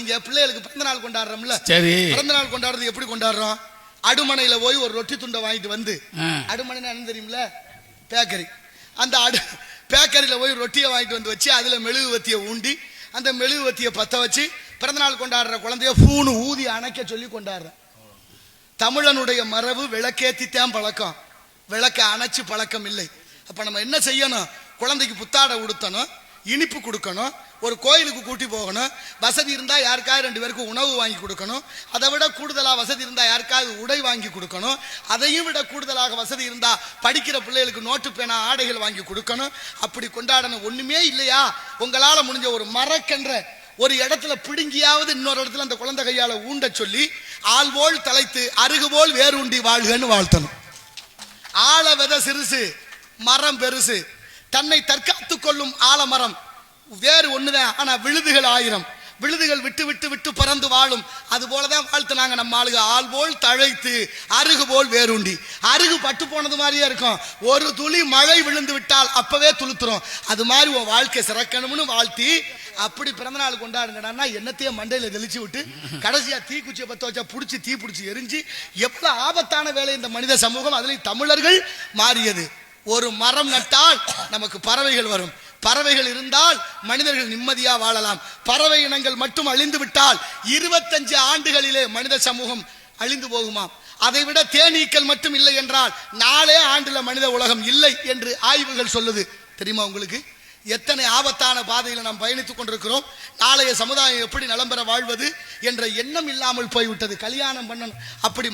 நீங்க பிள்ளைகளுக்கு பிறந்த நாள் கொண்டாடுறோம்ல, சரி, பிறந்த நாள் கொண்டாடுறது எப்படி கொண்டாடுறோம்? அடுமனையில போய் ஒரு ரொட்டி துண்டை வாங்கிட்டு வந்து, அடுமனைன்னு என்ன தெரியுமில்ல, பேக்கரி, அந்த பேக்கரியில போய் ரொட்டியை வாங்கிட்டு வந்து வச்சு அதுல மெழுகுவத்தியை ஊண்டி அந்த மெழுகுவத்தியை பத்த வச்சு பிறந்தநாள் கொண்டாடுற குழந்தைய பூணு ஊதி அணைக்க சொல்லி கொண்டாடுற. தமிழனுடைய மரபு விளக்கேத்தித்தான் பழக்கம், விளக்க அணைச்சு பழக்கம் இல்லை. அப்ப நம்ம என்ன செய்யணும்? குழந்தைக்கு புத்தாடை உடுத்தணும், இனிப்பு கொடுக்கணும், ஒரு கோயிலுக்கு கூட்டி போகணும், வசதி இருந்தா யாருக்காவது 2 பேருக்கு உணவு வாங்கி கொடுக்கணும், அதை விட கூடுதலா வசதி இருந்தா யாருக்காவது உடை வாங்கி கொடுக்கணும், அதையும் விட கூடுதலாக வசதி இருந்தா படிக்கிற பிள்ளைகளுக்கு நோட்டு பேனா ஆடைகள் வாங்கி கொடுக்கணும். அப்படி கொண்டாடணும். ஒண்ணுமே இல்லையா, உங்களால முடிஞ்ச ஒரு மரக்கன்ற ஒரு இடத்துல பிடுங்கியாவது இன்னொரு இடத்துல அந்த குழந்தை கையால ஊண்ட சொல்லி ஆள்போல் தலைத்து அருகுபோல் வேறுண்டி வாழ்கன்னு வாழ்த்தணும். ஆழ வித சிறுசு, மரம் பெருசு. தன்னை தற்காத்துக் கொள்ளும் ஆலமரம் வேறு ஒண்ணுதான், ஆனா விழுதுகள் 1000. விழுதுகள் விட்டு விட்டு விட்டு பறந்து வாழும். அது போலதான் வாழ்த்துனாங்க நம்ம ஆளுக. ஆள் போல் தழைத்து அருகு போல் வேறுண்டி. அருகு பட்டு போனது மாதிரியே இருக்கும், ஒரு துளி மழை விழுந்து விட்டால் அப்பவே துளுத்துரும். அது மாதிரி உன் வாழ்க்கை சிறக்கணும்னு வாழ்த்தி அப்படி பிறந்த நாள் கொண்டாடுங்கடான்னா என்னத்தையே மண்டையில தெளிச்சு விட்டு கடைசியா தீக்குச்சியை பத்த வச்சா புடிச்சு தீ பிடிச்சி எரிஞ்சு எவ்வளவு ஆபத்தான வேலை இந்த மனித சமூகம், அதுலயும் தமிழர்கள் மாறியது. ஒரு மரம் நட்டால் நமக்கு பறவைகள் வரும், பறவைகள் இருந்தால் மனிதர்கள் நிம்மதியா வாழலாம். பறவை இனங்கள் மட்டும் அழிந்து விட்டால் 25 ஆண்டுகளிலே மனித சமூகம் அழிந்து போகுமாம். அதை விட தேனீக்கள் மட்டும் இல்லை என்றால் 4 ஆண்டுல மனித உலகம் இல்லை என்று ஆய்வுகள் சொல்லுது. தெரியுமா உங்களுக்கு? எத்தனை ஆபத்தான பாதையில நாம் பயணித்துக் கொண்டிருக்கிறோம். நாளைய சமுதாயம் எப்படி நலம் பெற வாழ்வது என்ற எண்ணம் இல்லாமல் போய்விட்டது. கல்யாணம் பண்ணணும், அப்படி